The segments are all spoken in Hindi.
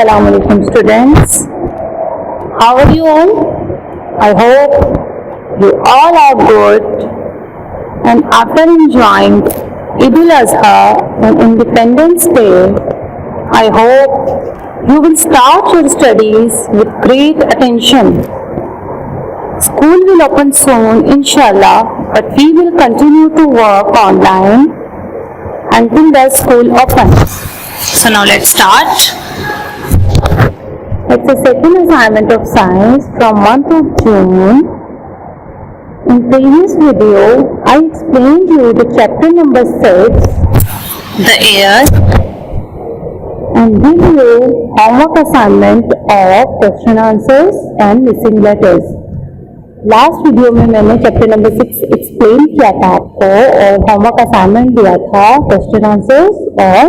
Assalamu alaikum students. How are you all? I hope you all are good. And after enjoying Eid al-Azha and Independence Day, I hope you will start your studies with great attention. School will open soon, inshallah, but we will continue to work online until the school opens. So now let's start. It's the second assignment of science from month of June. In previous video, I explained you the chapter number 6, the air, and give you homework assignment of question answers and missing letters. Last video में मैंने चैप्टर नंबर 6 एक्सप्लेन किया था आपको और होमवर्क असाइनमेंट दिया था क्वेश्चन आंसर्स और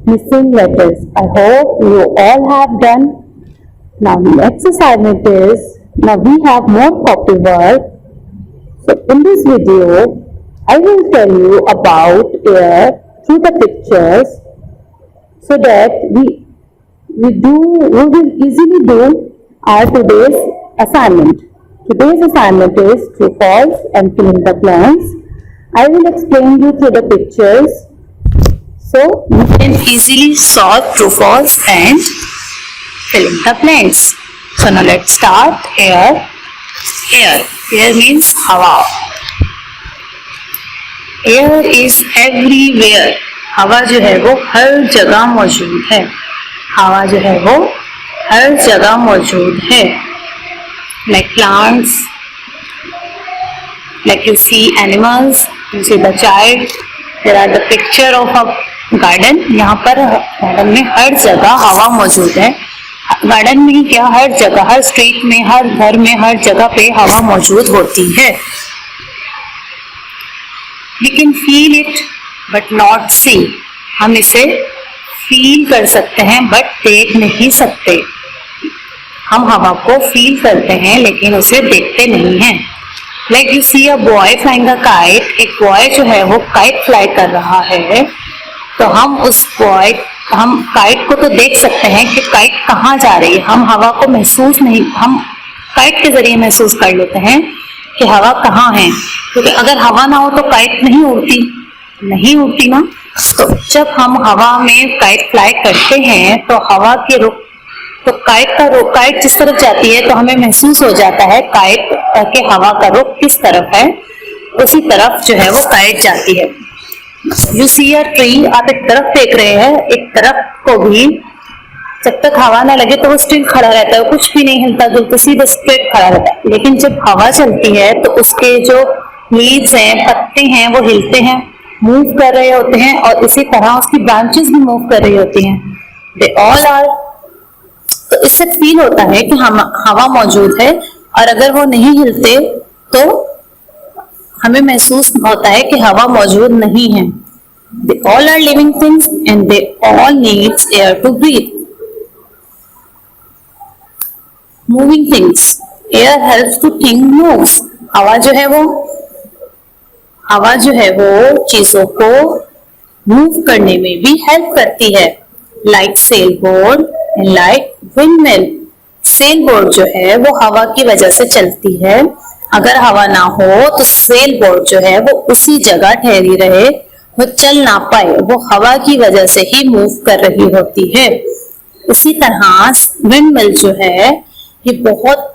missing letters. I hope you all have done. Now next assignment is, now we have more copy work. So in this video I will tell you about air through the pictures so that we will easily do our today's assignment. Today's assignment is true, false and fill in the blanks. I will explain you through the pictures so you can easily solve true, false and fill in the blanks. So now let's start. Air means hawa. Air is everywhere. हवा जो है वो हर जगह मौजूद है. हवा जो है वो हर जगह मौजूद है. Like plants, like you see animals, you see the child. There are the picture of a garden. यहाँ पर गार्डन में हर जगह हवा मौजूद है. गार्डन में ही क्या, हर जगह, हर स्ट्रीट में, हर घर में, हर जगह पे हवा मौजूद होती है. We can feel it but not see. हम इसे फील कर सकते हैं बट देख नहीं सकते. हम हवा को फील करते हैं लेकिन उसे देखते नहीं हैं. Like you see a boy flying a kite. एक बॉय जो है वो काइट फ्लाई कर रहा है, तो हम काइट को तो देख सकते हैं कि काइट कहाँ जा रही है. हम हवा को महसूस नहीं, हम काइट के जरिए महसूस कर लेते हैं कि हवा कहाँ है. क्योंकि अगर हवा ना हो तो काइट नहीं उड़ती ना. तो जब हम हवा में काइट फ्लाई करते हैं तो हवा के रुख, तो काइट जिस तरफ जाती है तो हमें महसूस हो जाता है काइट के हवा का रुख किस तरफ है, उसी तरफ जो है वो काइट जाती है. You see a tree. आप एक तरफ देख रहे हैं, एक तरफ को भी जब तक हवा ना लगे तो वो स्टिल खड़ा रहता है, कुछ भी नहीं हिलता जुलता, सीधा स्ट्रेट खड़ा रहता है. लेकिन जब हवा चलती है तो उसके जो लीव्स हैं, पत्ते हैं, वो हिलते हैं, मूव कर रहे होते हैं, और इसी तरह उसकी ब्रांचेस भी मूव कर रही होती हैं. They all are. तो इससे फील होता है कि हवा मौजूद है, और अगर वो नहीं हिलते तो हमें महसूस होता है कि हवा मौजूद नहीं है. They all are living things and they all needs air to breathe. Moving things. Air helps to thing moves. हवा जो है वो चीजों को मूव करने में भी हेल्प करती है. Like sail board and like windmill. Sail board जो है वो हवा की वजह से चलती है. अगर हवा ना हो तो सेल बोर्ड जो है वो उसी जगह ठहरी रहे, वो चल ना पाए, वो हवा की वजह से ही मूव कर रही होती है. इसी तरह विंडमिल जो है ये बहुत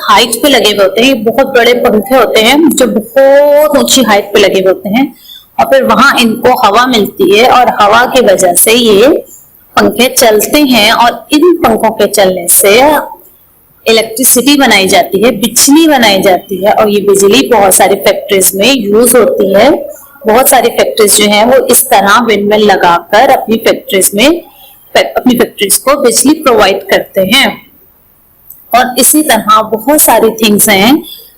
हाइट पे लगे हुए होते हैं. ये बहुत बड़े पंखे होते हैं जो बहुत ऊंची हाइट पे लगे हुए होते हैं, और फिर वहां इनको हवा मिलती है और हवा की वजह से ये पंखे चलते हैं, और इन पंखों के चलने से इलेक्ट्रिसिटी बनाई जाती है, बिजली बनाई जाती है, और ये बिजली बहुत सारी फैक्ट्रीज में यूज होती है. बहुत सारी फैक्ट्रीज जो हैं वो इस तरह विंडमिल लगाकर अपनी फैक्ट्रीज को बिजली प्रोवाइड करते हैं. और इसी तरह बहुत सारी थिंग्स हैं,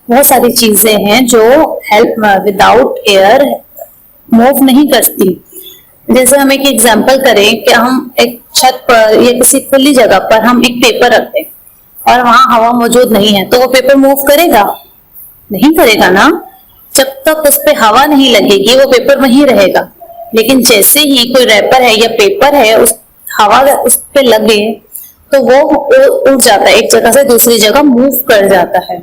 बहुत सारी चीजें हैं जो हेल्प विदाउट एयर मूव नहीं करती. जैसे हम एक एग्जांपल करें कि हम एक छत पर या किसी खुली जगह पर हम एक पेपर रखते हैं और वहां हवा मौजूद नहीं है, तो वो पेपर मूव करेगा? नहीं करेगा ना. जब तक उस पर हवा नहीं लगेगी वो पेपर वहीं रहेगा. लेकिन जैसे ही कोई रैपर है या पेपर है, उस हवा उस पे लगे तो वो उड़ जाता है, एक जगह से दूसरी जगह मूव कर जाता है।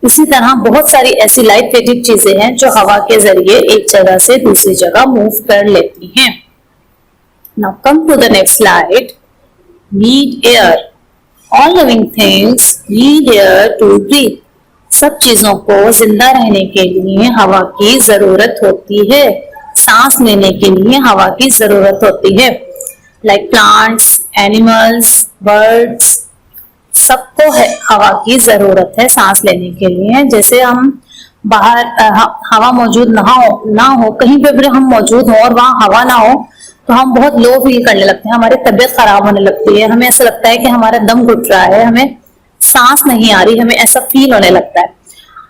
इसी तरह बहुत सारी ऐसी लाइट वेटेड चीजें हैं जो हवा के जरिए एक जगह से दूसरी जगह मूव कर लेती हैं। Now come to the next slide. Need air. All living things need air to breathe. सब चीजों को जिंदा रहने के लिए हवा की जरूरत होती है, सांस लेने के लिए हवा की जरूरत होती है। लाइक प्लांट्स, एनिमल्स, बर्ड्स, सबको है हवा की जरूरत है सांस लेने के लिए। जैसे हम बाहर हवा मौजूद ना हो कहीं पे भी हम मौजूद हो और वहां हवा ना हो तो हम बहुत लो फील करने लगते हैं, हमारी तबीयत खराब होने लगती है, हमें ऐसा लगता है कि हमारा दम घुट रहा है, हमें सांस नहीं आ रही, हमें ऐसा फील होने लगता है।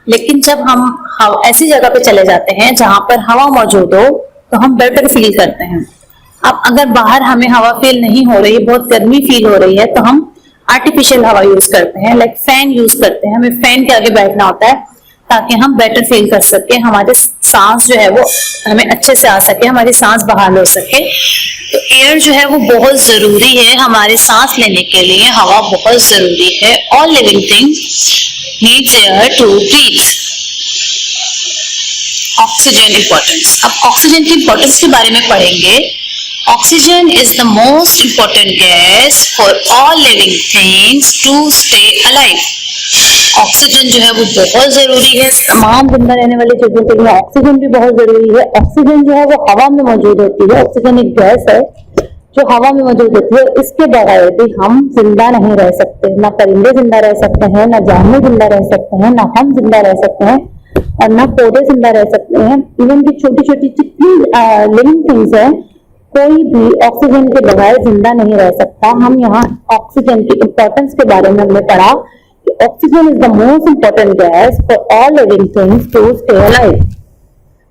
लेकिन जब हम ऐसी जगह पे चले जाते हैं जहां पर हवा मौजूद हो तो हम बेटर फील करते हैं। अब अगर बाहर हमें हवा फील नहीं हो रही है, बहुत गर्मी फील हो रही है, तो हम आर्टिफिशियल हवा यूज करते हैं, लाइक फैन यूज करते हैं। हमें फैन के आगे बैठना होता है ताकि हम बेटर फील कर सके, हमारे सांस जो है वो हमें अच्छे से आ सके, हमारी सांस बहाल हो सके। तो एयर जो है वो बहुत जरूरी है हमारे सांस लेने के लिए, हवा बहुत जरूरी है। All living things needs air to breathe. Oxygen importance. अब ऑक्सीजन की इंपॉर्टेंस के बारे में पढ़ेंगे। Oxygen is the most important gas for all living things to stay alive. Oxygen जो है वो बहुत जरूरी है तमाम जिंदा रहने वाली चीजों के लिए। ऑक्सीजन भी बहुत जरूरी है। ऑक्सीजन जो है वो हवा में मौजूद होती है। ऑक्सीजन एक गैस है जो हवा में मौजूद होती है। इसके बगैर भी हम जिंदा नहीं रह सकते। ना परिंदे जिंदा रह सकते हैं, ना जानवर जिंदा रह सकते हैं, ना हम जिंदा रह सकते हैं और ना पौधे जिंदा रह सकते हैं। इवन की छोटी छोटी जितनी लिविंग थिंग्स है, कोई भी ऑक्सीजन के बगैर जिंदा नहीं रह सकता। हम यहाँ ऑक्सीजन की इंपॉर्टेंस के बारे में हमने पढ़ा कि oxygen is the most important gas for all living things to stay alive.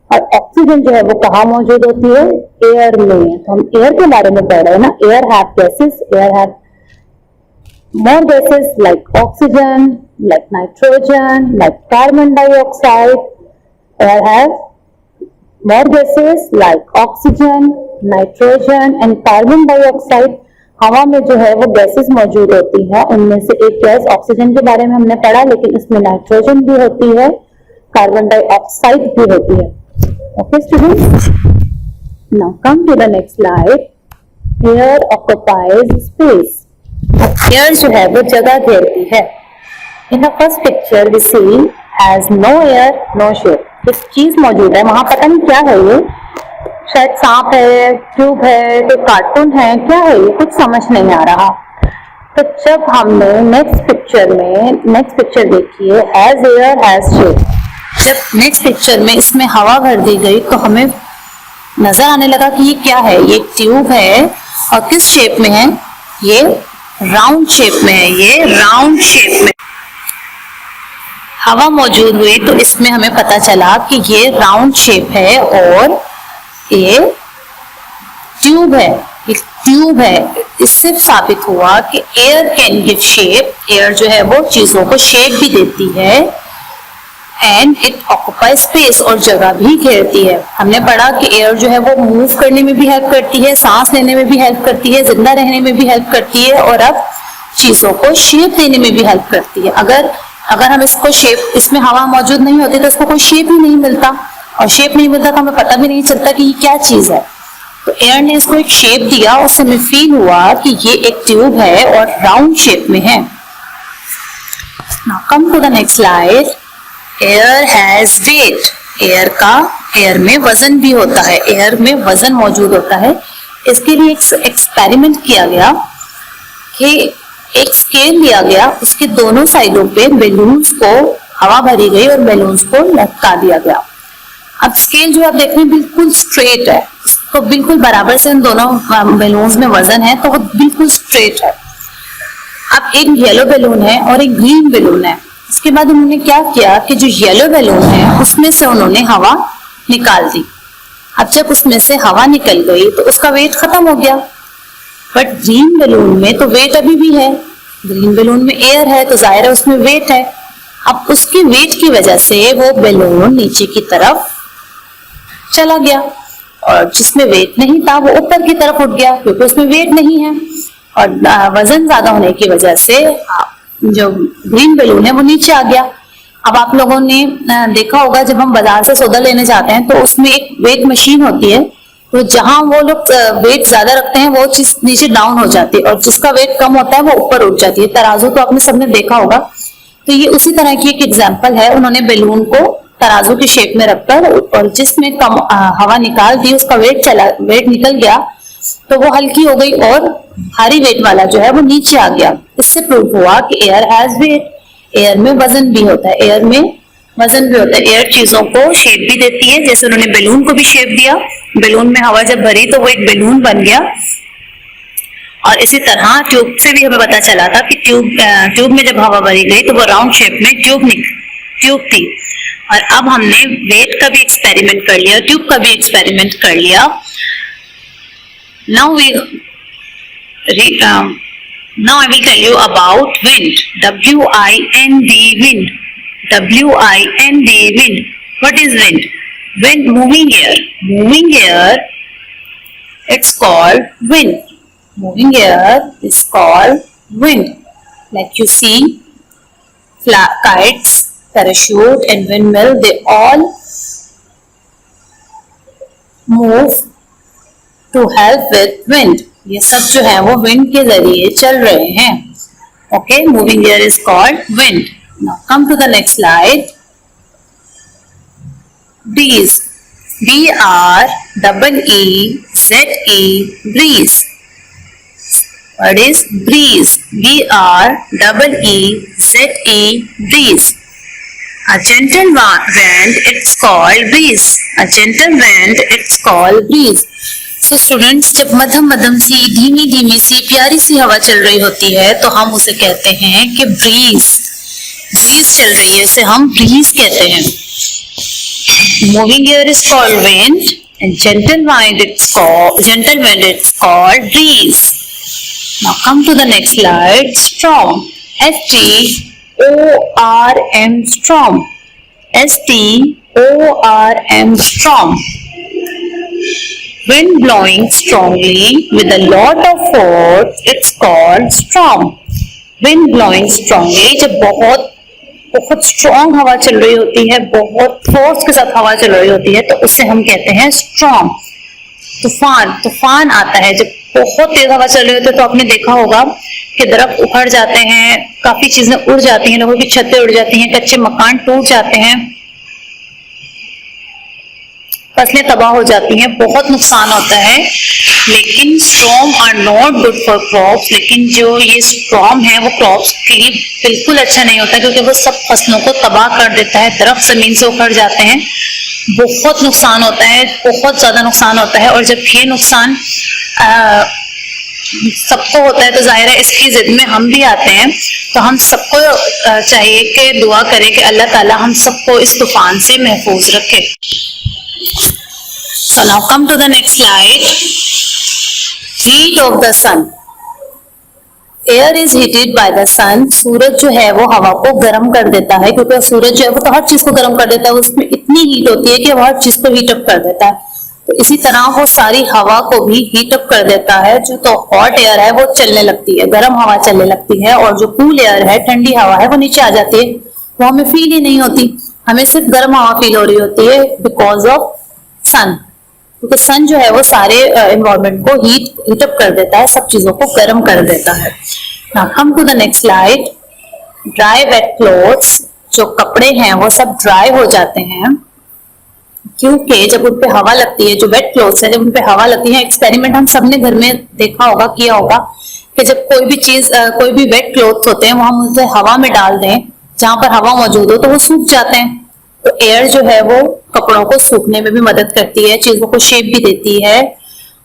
और ऑक्सीजन जो है वो कहाँ मौजूद होती है? एयर में। तो हम एयर के बारे में पढ़ रहे हैं ना। Air have gases, air have more gases like oxygen, like nitrogen, like carbon dioxide. Air have more gases like oxygen, nitrogen and carbon dioxide. हवा में जो है वो गैसेस मौजूद होती है। उनमें से एक गैस ऑक्सीजन के बारे में हमने पढ़ा, लेकिन इसमें नाइट्रोजन भी होती है, कार्बन डाइऑक्साइड भी होती है। Okay students, now come to the next slide. Air occupies space. Air जो है वो जगह घेरती है। In the first picture we see has no air, no shape. एक चीज मौजूद है, वहां पता नहीं क्या है ये, शायद सांप है, ट्यूब है, कोई कार्टून है, क्या है ये कुछ समझ नहीं आ रहा। तो जब हमने नेक्स्ट पिक्चर देखिए, has air, has shape। जब नेक्स्ट पिक्चर में इसमें हवा भर दी गई तो हमें नजर आने लगा कि ये क्या है। ये ट्यूब है और किस शेप में है? ये राउंड शेप में है। ये राउंड शेप में हवा मौजूद हुई तो इसमें हमें पता चला कि ये राउंड शेप है और ये ट्यूब है। ये ट्यूब है। इससे साबित हुआ कि air can give shape. Air जो है वो चीजों को शेप भी देती है एंड इट ऑक्यूपाई स्पेस, और जगह भी घेरती है। हमने पढ़ा कि एयर जो है वो मूव करने में भी हेल्प करती है, सांस लेने में भी हेल्प करती है, जिंदा रहने में भी हेल्प करती है और अब चीजों को शेप देने में भी हेल्प करती है। अगर हम इसको शेप, इसमें हवा मौजूद नहीं होती तो इसको कोई शेप ही नहीं मिलता, और शेप नहीं मिलता तो हमें पता भी नहीं चलता कि ये क्या चीज है। तो एयर ने इसको एक शेप दिया, उससे हमें फील हुआ कि ये एक ट्यूब है और राउंड शेप में है। Now come to the next slide. Air has weight. Air में वजन भी होता है। एयर में वजन मौजूद होता है। इसके लिए एक एक्सपेरिमेंट किया गया कि एक स्केल लिया गया, उसके दोनों साइडों पे बैलून्स को हवा भरी गई और बैलून्स को लटका दिया गया। अब स्केल जो आप देख रहे हैं बिल्कुल स्ट्रेट है, तो बिल्कुल बराबर से इन दोनों बैलून्स में वजन है, तो वो बिल्कुल स्ट्रेट है। अब एक येलो बैलून है और एक ग्रीन बैलून है। इसके बाद उन्होंने क्या किया कि जो येलो बैलून है उसमें से उन्होंने हवा निकाल दी। अब जब उसमें से हवा निकल गई तो उसका वेट खत्म हो गया, बट ग्रीन बैलून में तो वेट अभी भी है। ग्रीन बैलून में एयर है तो जाहिर है उसमें वेट है। अब उसके वेट की वजह से वो बैलून नीचे की तरफ चला गया और जिसमें वेट नहीं था वो ऊपर की तरफ उठ गया क्योंकि उसमें वेट नहीं है। और वजन ज्यादा होने की वजह से जो ग्रीन बैलून है वो नीचे आ गया। अब आप लोगों ने देखा होगा जब हम बाजार से सौदा लेने जाते हैं तो उसमें एक वेट मशीन होती है, तो जहां वो लोग वेट ज्यादा रखते हैं वो चीज नीचे डाउन हो जाती है और जिसका वेट कम होता है वो ऊपर उठ जाती है। तराजू तो आपने सबने देखा होगा, तो ये उसी तरह की एक एग्जाम्पल है। उन्होंने बैलून को तराजू की शेप में रखकर और जिसमें कम हवा निकाल दी उसका वेट निकल गया तो वो हल्की हो गई और भारी वेट वाला जो है वो नीचे आ गया। इससे प्रूव हुआ कि एयर हैज वेट, एयर में वजन भी होता है, एयर में वजन भी होता है। एयर चीजों को शेप भी देती है, जैसे उन्होंने बैलून को भी शेप दिया, बैलून में हवा जब भरी तो वो एक बैलून बन गया। और इसी तरह ट्यूब से भी हमें पता चला था कि ट्यूब में जब हवा भरी गई तो वो राउंड शेप में ट्यूब थी। और अब हमने वेट का भी एक्सपेरिमेंट कर लिया, ट्यूब का भी एक्सपेरिमेंट कर लिया। Now I will tell you about wind. W-I-N-D, wind. W-I-N-D, wind. What is wind? Wind, moving air. Moving air, it's called wind. Moving air is called wind. Like you see, kites, parachute and windmill, they all move to help with wind. ये सब जो है वो wind के जरिए चल रहे हैं। Okay, moving air is called wind. Now come to the next slide. Breeze. B-R-E-E-Z-E, breeze. What is breeze? B-R-E-E-Z-E, breeze. A gentle wind, it's called breeze. A gentle wind, it's called breeze. So students, जब मध्यम मध्यम सी धीमी धीमी सी प्यारी सी हवा चल रही होती है तो हम उसे कहते हैं कि ब्रीज चल रही है, इसे हम ब्रीज कहते हैं। Moving air is called wind and gentle wind it's called breeze. Now come to the next slide. Storm. S-T-O-R-M, storm. S-T-O-R-M, storm. Wind blowing strongly with a lot of force, it's called storm. Wind blowing strongly, जब बहुत स्ट्रॉन्ग हवा चल रही होती है, बहुत फोर्स के साथ हवा चल रही होती है तो उससे हम कहते हैं स्ट्रॉम। तूफान आता है जब बहुत तेज हवा चल रही होती है तो आपने देखा होगा कि दरख्त उखड़ जाते हैं, काफी चीजें उड़ जाती हैं, लोगों की छतें उड़ जाती हैं, कच्चे मकान टूट जाते हैं, फसलें तबाह हो जाती हैं, बहुत नुकसान होता है। लेकिन storm are not good for crops, लेकिन जो ये स्टॉर्म है वो क्रॉप्स के लिए बिल्कुल अच्छा नहीं होता क्योंकि वो सब फसलों को तबाह कर देता है, दरख्त जमीन से उखड़ जाते हैं, बहुत नुकसान होता है, बहुत ज्यादा नुकसान होता है। और जब ये नुकसान सबको होता है तो जाहिर है इसकी जिद में हम भी आते हैं, तो हम सबको चाहिए कि दुआ करें कि अल्लाह ताला हम सबको इस तूफान से महफूज रखे। So now come to the next slide. Heat of the sun. Air is heated by the sun. सूरज जो है वो हवा को गर्म कर देता है क्योंकि सूरज जो है वो तो हर चीज को गर्म कर देता है, उसमें इतनी हीट होती है कि वो हर चीज को हीट अप कर देता है। तो इसी तरह वो सारी हवा को भी हीट अप कर देता है। जो तो हॉट एयर है वो चलने लगती है, गर्म हवा चलने लगती है, और जो कूल एयर है, ठंडी हवा है, वो नीचे आ जाती है, वो हमें फील ही नहीं होती, हमें सिर्फ गर्म हवा फील हो रही होती है बिकॉज ऑफ सन। क्योंकि सन जो है वो सारे एनवायरनमेंट को हीट अप कर देता है, सब चीजों को गर्म कर देता है। Now come to the next slide. Dry wet clothes, जो कपड़े हैं वो सब ड्राई हो जाते हैं क्योंकि जब उन पे हवा लगती है, जो वेट क्लोथ्स है जब उन पे हवा लगती है, एक्सपेरिमेंट हम सबने घर में देखा होगा, किया होगा कि जब कोई भी चीज कोई भी वेट क्लोथ्स होते हैं वो हम उसे हवा में डाल दें जहां पर हवा मौजूद हो तो वो सूख जाते हैं। तो एयर जो है वो कपड़ों को सूखने में भी मदद करती है, चीजों को शेप भी देती है,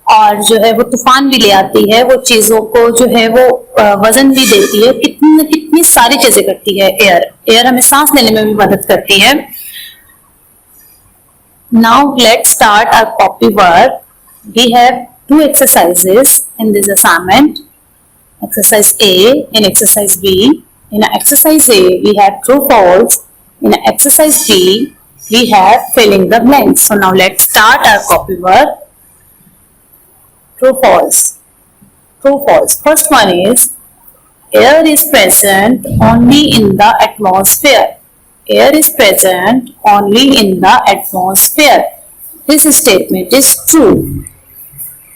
और जो है वो तूफान भी ले आती है, वो चीजों को जो है वो वजन भी देती है, कितनी सारी चीजें करती है एयर हमें सांस लेने में भी मदद करती है। Now let's start our copy work. We have two exercises in this assignment. Exercise A and exercise B. In exercise A, we have true false. In exercise B, we have filling the blanks. So now let's start our copy work. True false. True, false. First one is air is present only in the atmosphere. Air is present only in the atmosphere. This statement is true.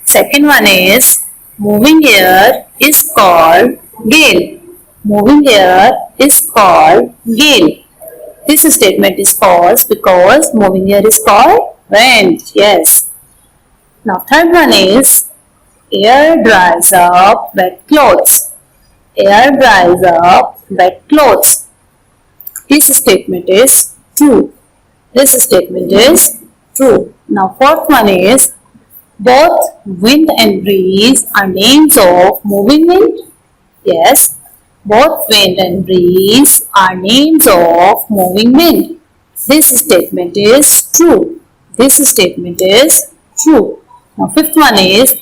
Second one is moving air is called gale. Moving air is called gale. This statement is false because moving air is called wind. Yes. Now third one is air dries up wet clothes. Air dries up wet clothes. This statement is true. This statement is true. Now fourth one is both wind and breeze are names of moving wind. Yes, both wind and breeze are names of moving wind. This statement is true. This statement is true. Now fifth one is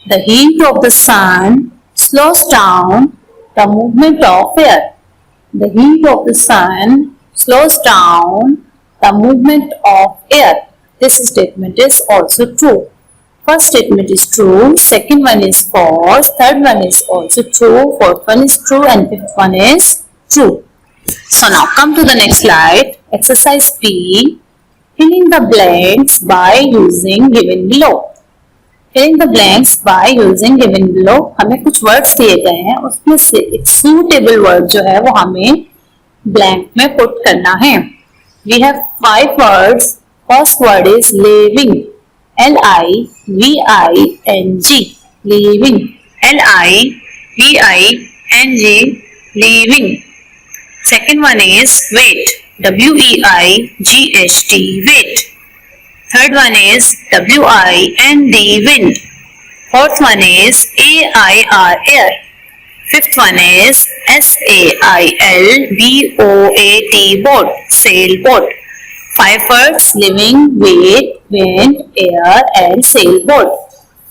the heat of the sun slows down the movement of air. The heat of the sun slows down the movement of air. This statement is also true. First statement is true, second one is false, third one is also true, fourth one is true and fifth one is true. So now come to the next slide. Exercise P. Filling the blanks by using given below. Filling the blanks by using given below. हमें कुछ words दिए गए हैं, उसमें से एक suitable word जो है वो हमें blank में put करना है. We have 5 words. First word is living. L-I-V-I-N-G. Living. L-I-V-I-N-G. Living. Second one is wait. W-E-I-G-H-T. Wait. Third one is W-I-N-D. Wind. Fourth one is A-I-R. Air. Fifth one is S-A-I-L-B-O-A-T. Boat. Sailboat. 5 words: living, wait, wind, air and sailboat.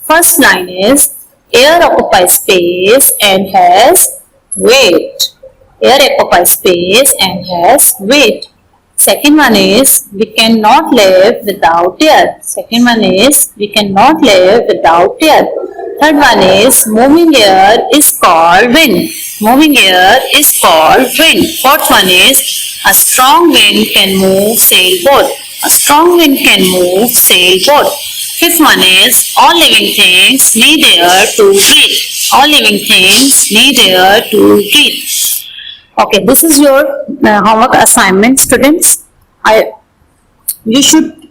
First line is air occupies space and has weight. Air occupies space and has weight. Second one is we cannot live without air. Second one is we cannot live without air. Third one is moving air is called wind. Moving air is called wind. Fourth one is a strong wind can move sailboat. A strong wind can move sailboat. Fifth one is all living things need air to breathe. All living things need air to breathe. Okay, this is your homework assignment, students. You should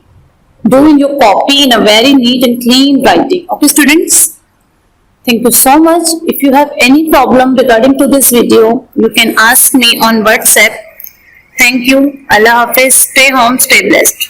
do in your copy in a very neat and clean writing. Okay, students. Thank you so much. If you have any problem regarding to this video, you can ask me on WhatsApp. Thank you. Allah Hafiz. Stay home, stay blessed.